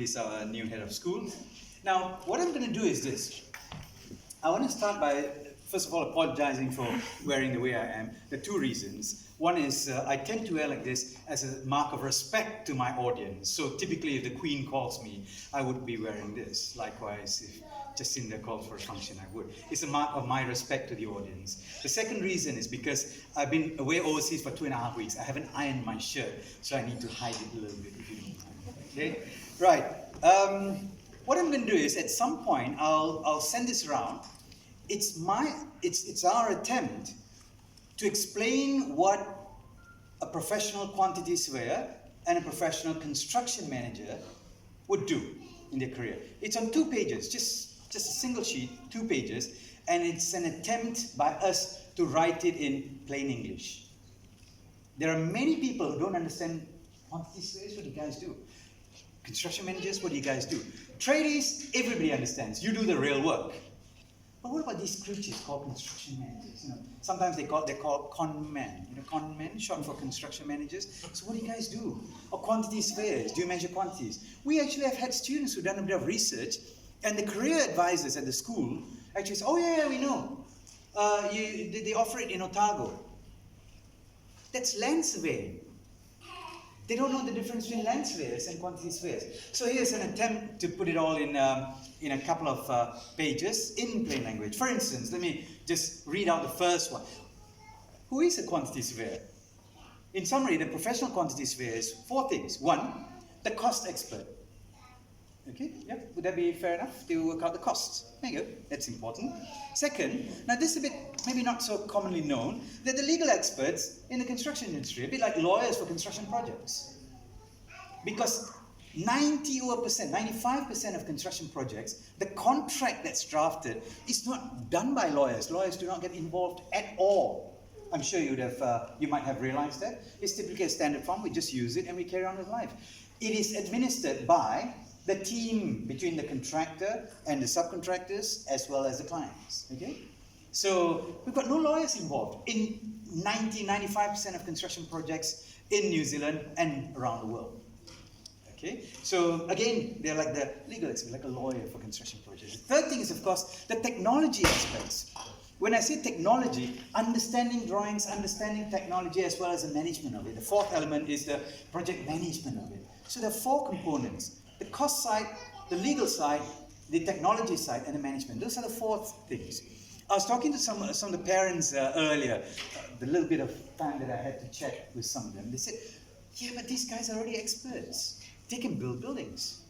He's our new head of school. Now, what I'm going to do is this. I want to start by, first of all, apologizing for wearing the way I am. There are two reasons. One is I tend to wear like this as a mark of respect to my audience. So typically, if the Queen calls me, I would be wearing this. Likewise, if Jacinda calls for a function, I would. It's a mark of my respect to the audience. The second reason is because I've been away overseas for 2.5 weeks. I haven't ironed my shirt, so I need to hide it a little bit, if you don't mind. Okay? Right. What I'm going to do is, at some point, I'll send this around. It's our attempt to explain what a professional quantity surveyor and a professional construction manager would do in their career. It's on 2 pages, just a single sheet, 2 pages, and it's an attempt by us to write it in plain English. There are many people who don't understand quantity surveyors. What do you guys do? Construction managers, what do you guys do? Tradies, everybody understands. You do the real work. But what about these creatures called construction managers? Sometimes they're called con men. Con men, short for construction managers. So what do you guys do? Or quantity surveyors, do you measure quantities? We actually have had students who've done a bit of research, and the career advisors at the school actually say, oh yeah, we know. They offer it in Otago. That's land surveying. They don't know the difference between land surveyors and quantity surveyors. So here's an attempt to put it all in a couple of pages in plain language. For instance, let me just read out the first one. Who is a quantity surveyor? In summary, the professional quantity surveyor is 4 things. 1, the cost expert. Okay, yeah, would that be fair enough to work out the costs? There you go, that's important. Second, now this is a bit maybe not so commonly known, they're the legal experts in the construction industry, a bit like lawyers for construction projects. Because 95% of construction projects, the contract that's drafted is not done by lawyers. Lawyers do not get involved at all. I'm sure you might have realized that. It's typically a standard form, we just use it and we carry on with life. It is administered by the team between the contractor and the subcontractors as well as the clients, okay? So we've got no lawyers involved in 95% of construction projects in New Zealand and around the world, okay? So again, they're like the legal expert, like a lawyer for construction projects. The third thing is, of course, the technology aspects. When I say technology, understanding drawings, understanding technology as well as the management of it. The fourth element is the project management of it. So there are 4 components. The cost side, the legal side, the technology side, and the management. Those are the 4 things. I was talking to some of the parents earlier, the little bit of time that I had to chat with some of them. They said, yeah, but these guys are already experts. They can build buildings.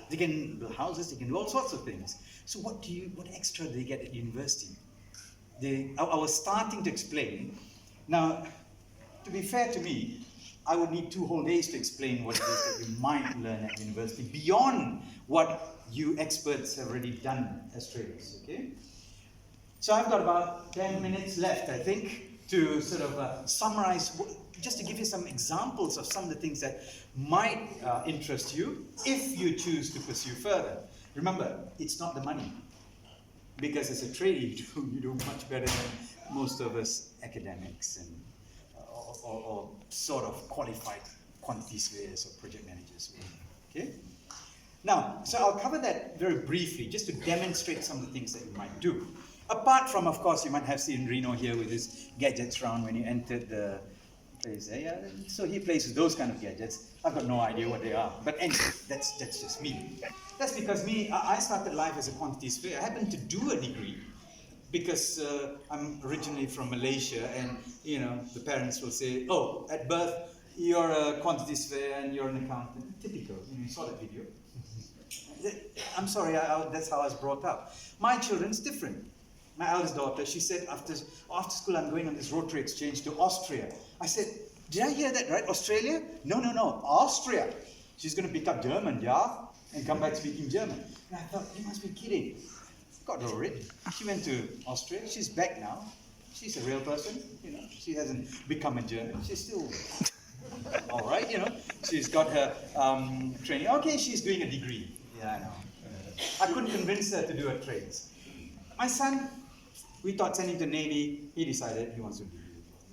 They can build houses, they can do all sorts of things. So what extra do they get at university? I was starting to explain. Now, to be fair to me, I would need 2 whole days to explain what it is that you might learn at university beyond what you experts have already done as traders, okay? So I've got about 10 minutes left, I think, to sort of summarize, just to give you some examples of some of the things that might interest you if you choose to pursue further. Remember, it's not the money. Because as a trader, you do much better than most of us academics and or sort of qualified quantity surveyors or project managers. Okay? Now, so I'll cover that very briefly, just to demonstrate some of the things that you might do. Apart from, of course, you might have seen Reno here with his gadgets round when you entered the place. Yeah, so he plays with those kind of gadgets. I've got no idea what they are. But anyway, that's just me. That's because I started life as a quantity surveyor. I happened to do a degree because I'm originally from Malaysia, and the parents will say, oh, at birth you're a quantity surveyor and you're an accountant. Typical, you saw that video. I'm sorry, that's how I was brought up. My children's different. My eldest daughter, she said after school I'm going on this rotary exchange to Austria. I said, did I hear that right? Australia? No, Austria. She's going to pick up German, yeah? And come back speaking German. And I thought, you must be kidding. Got over it. She went to Austria. She's back now. She's a real person. She hasn't become a German. She's still all right. She's got her training. Okay, she's doing a degree. Yeah, I know. I couldn't convince her to do her trades. My son, we thought sending to Navy. He decided he wants to do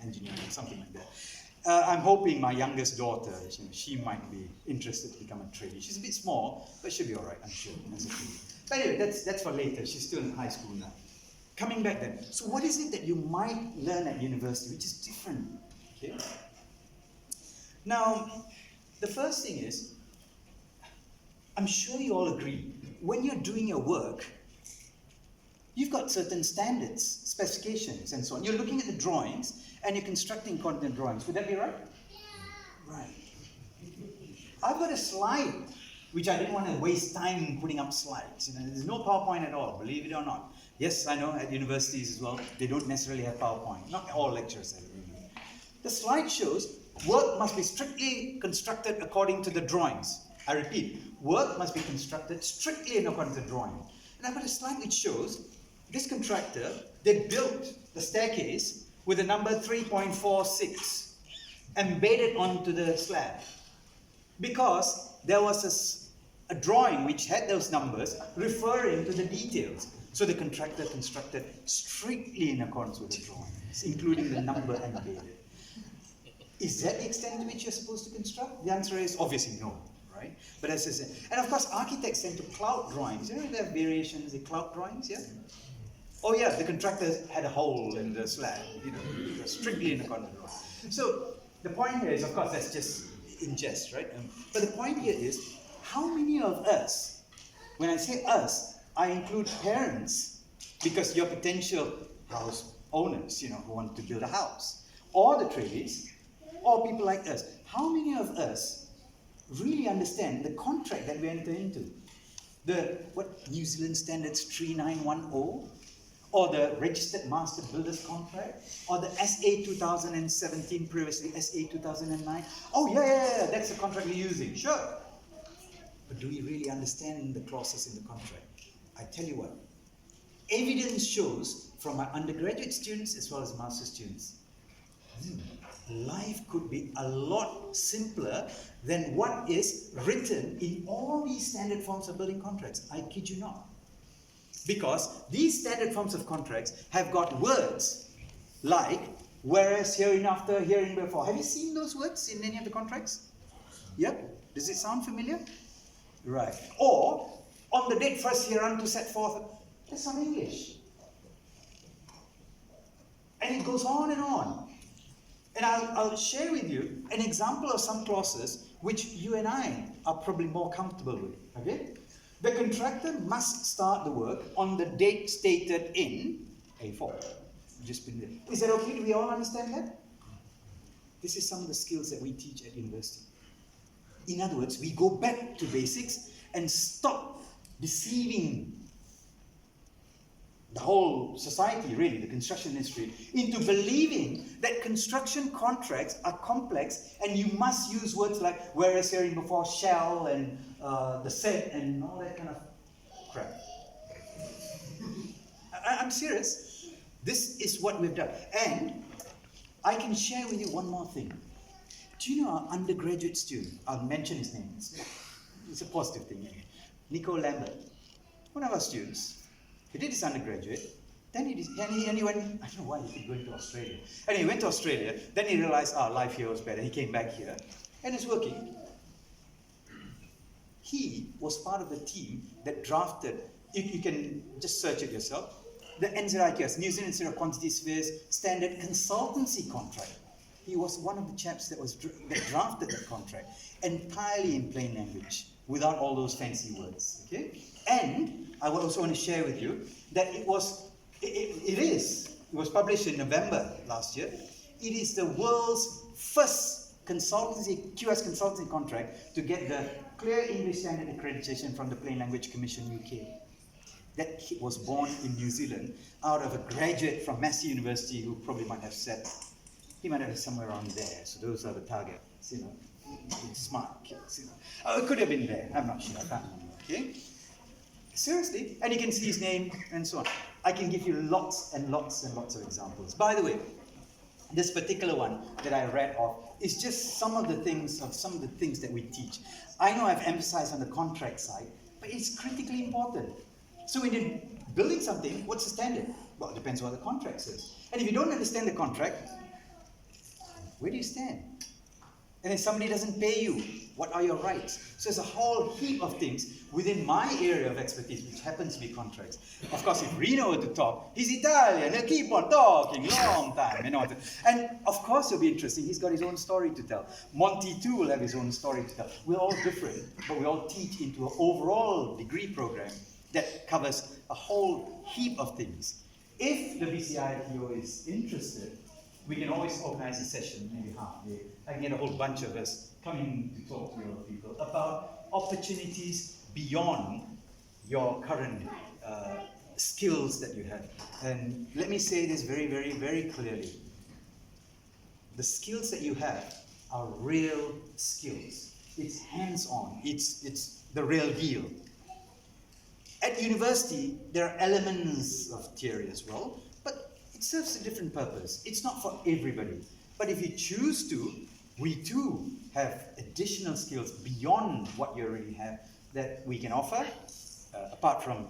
engineering, something like that. I'm hoping my youngest daughter, she might be interested to become a tradie. She's a bit small, but she'll be all right, I'm sure, as a tradie. But anyway, that's for later. She's still in high school now. Coming back then, so what is it that you might learn at university which is different? Okay. Now, the first thing is, I'm sure you all agree, when you're doing your work, you've got certain standards, specifications, and so on. You're looking at the drawings, and you're constructing content drawings. Would that be right? Yeah. Right. I've got a slide, which I didn't want to waste time putting up slides. There's no PowerPoint at all, believe it or not. Yes, I know at universities as well, they don't necessarily have PowerPoint. Not all lectures have it. The slide shows work must be strictly constructed according to the drawings. I repeat, work must be constructed strictly in accordance with the drawing. And I've got a slide which shows this contractor, they built the staircase with the number 3.46 embedded onto the slab. Because there was a drawing which had those numbers referring to the details. So the contractor constructed strictly in accordance with the drawings, including the number embedded. Is that the extent to which you're supposed to construct? The answer is obviously no, right? But as I said, and of course architects tend to clout drawings. You know there are variations in clout drawings, yeah? Oh yeah, the contractor had a hole in the slab, it was strictly in accordance with the drawing. So the point here is, of course, that's just in jest, right? But the point here is, how many of us, when I say us, I include parents, because you're potential house owners, who want to build a house, or the tradies, or people like us. How many of us really understand the contract that we enter into? What New Zealand Standards 3910? Or the Registered Master Builders Contract? Or the SA 2017, previously SA 2009? Oh yeah, that's the contract we're using, sure. But do we really understand the clauses in the contract? I tell you what, evidence shows from my undergraduate students as well as master students, life could be a lot simpler than what is written in all these standard forms of building contracts. I kid you not. Because these standard forms of contracts have got words like whereas, hereinafter, hereinbefore. Have you seen those words in any of the contracts? Yep. Does it sound familiar? Right. Or on the date first hereunto set forth. That's not English. And it goes on and on. And I'll share with you an example of some clauses which you and I are probably more comfortable with. Okay? The contractor must start the work on the date stated in A4. Just been there. Is that okay? Do we all understand that? This is some of the skills that we teach at university. In other words, we go back to basics and stop deceiving the whole society, really, the construction industry, into believing that construction contracts are complex and you must use words like whereas, hereinbefore, shall, and the said, and all that kind of crap. I'm serious. This is what we've done. And I can share with you one more thing. Do you know our undergraduate student? I'll mention his name. It's a positive thing. Nico Lambert, one of our students. He did his undergraduate, then he went, I don't know why he keep going to Australia. And he went to Australia, then he realized, life here was better. He came back here, and it's working. He was part of the team that drafted, you can just search it yourself, the NZIQS, New Zealand Institute of Quantity Surveyors Standard Consultancy Contract. He was one of the chaps that drafted that contract, entirely in plain language, without all those fancy words. Okay? And I would also want to share with you that it was published in November last year. It is the world's first QS consultancy contract to get the Clear English Standard accreditation from the Plain Language Commission UK. That was born in New Zealand out of a graduate from Massey University who probably might have said, he might have been somewhere around there. So those are the targets, smart kids. It could have been there. I'm not sure. I can't remember. Okay. Seriously, and you can see his name and so on. I can give you lots and lots and lots of examples. By the way, this particular one that I read off is just some of the things that we teach. I know I've emphasized on the contract side, but it's critically important. So when you're building something, what's the standard? Well, it depends on what the contract says. And if you don't understand the contract, where do you stand? And then somebody doesn't pay you. What are your rights? So there's a whole heap of things within my area of expertise, which happens to be contracts. Of course, if Reno were to talk, he's Italian, he'll keep on talking, long time, you know. And of course it'll be interesting, he's got his own story to tell. Monty too will have his own story to tell. We're all different, but we all teach into an overall degree program that covers a whole heap of things. If the BCITO is interested, we can always organize a session, maybe half day. I can get a whole bunch of us coming to talk to your people about opportunities beyond your current skills that you have. And let me say this very, very, very clearly. The skills that you have are real skills. It's hands-on. It's the real deal. At university, there are elements of theory as well, but it serves a different purpose. It's not for everybody. But if you choose to, we too have additional skills beyond what you already have that we can offer, apart from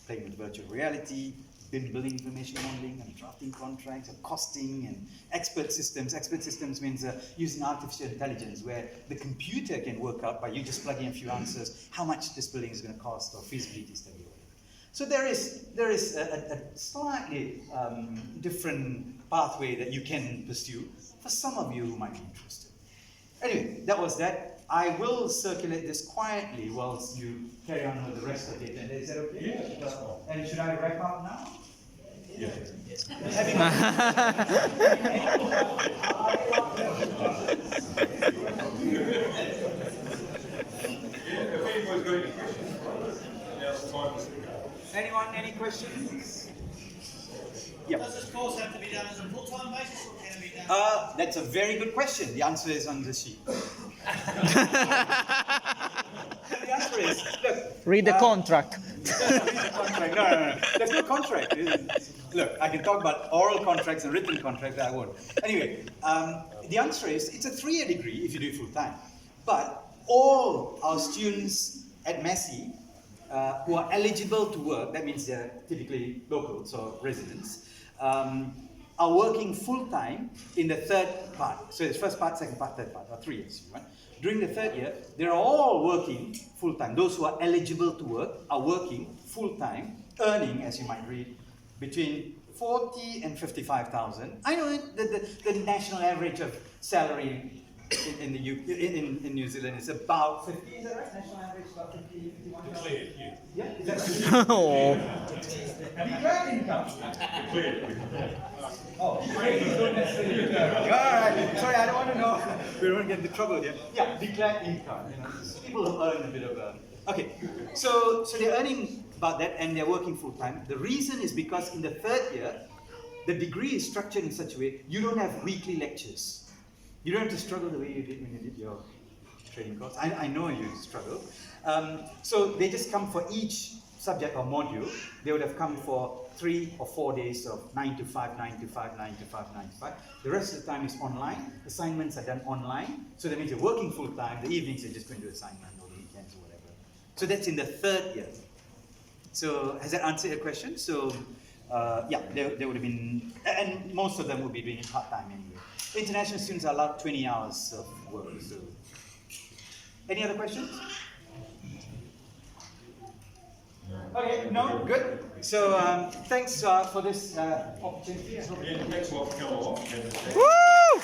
playing with virtual reality, building information modeling, and drafting contracts, and costing, and expert systems. Expert systems means using artificial intelligence, where the computer can work out by you just plugging a few answers how much this building is going to cost, or feasibility study, or whatever. So there is a slightly different pathway that you can pursue for some of you who might be interested. Anyway, that was that. I will circulate this quietly whilst you carry on with the rest of it. And is that okay? Yeah. And should I wrap up now? Yeah. Anyone, any questions? Yep. Does this course have to be done on a full-time basis, or can it be done? That's a very good question. The answer is on the sheet. The answer is, look. Read the contract. No. There's no contract. Look, I can talk about oral contracts and written contracts, I won't. Anyway, the answer is, it's a 3-year degree if you do it full-time. But all our students at Massey who are eligible to work, that means they're typically locals or residents, are working full-time in the third part. So it's first part, second part, third part, or 3 years. Right? During the third year, they're all working full-time. Those who are eligible to work are working full-time, earning, as you might read, between 40 and 55,000. I know the national average of salary in New Zealand is about 50, is that right? National average is about 50, 51,000. Yeah, is that Oh. declared income? Oh, don't necessarily declare. All right, sorry, I don't want to know. We don't get into trouble here. Yeah, declared income. You know, people who earn a bit of okay, so they're earning about that and they're working full time. The reason is because in the third year, the degree is structured in such a way you don't have weekly lectures. You don't have to struggle the way you did when you did your training course. I know you struggle. So they just come for each subject or module. They would have come for 3 or 4 days of 9 to 5, 9 to 5, 9 to 5, 9 to 5. The rest of the time is online. Assignments are done online. So that means you're working full time. The evenings you're just going to do assignment, or the weekends or whatever. So that's in the third year. So has that answered your question? So yeah, they would have been, and most of them will be doing it part-time anyway. International students are allowed 20 hours of work. So, any other questions? Okay, no, good. So thanks for this opportunity. Yeah, thanks a lot for coming along. Woo!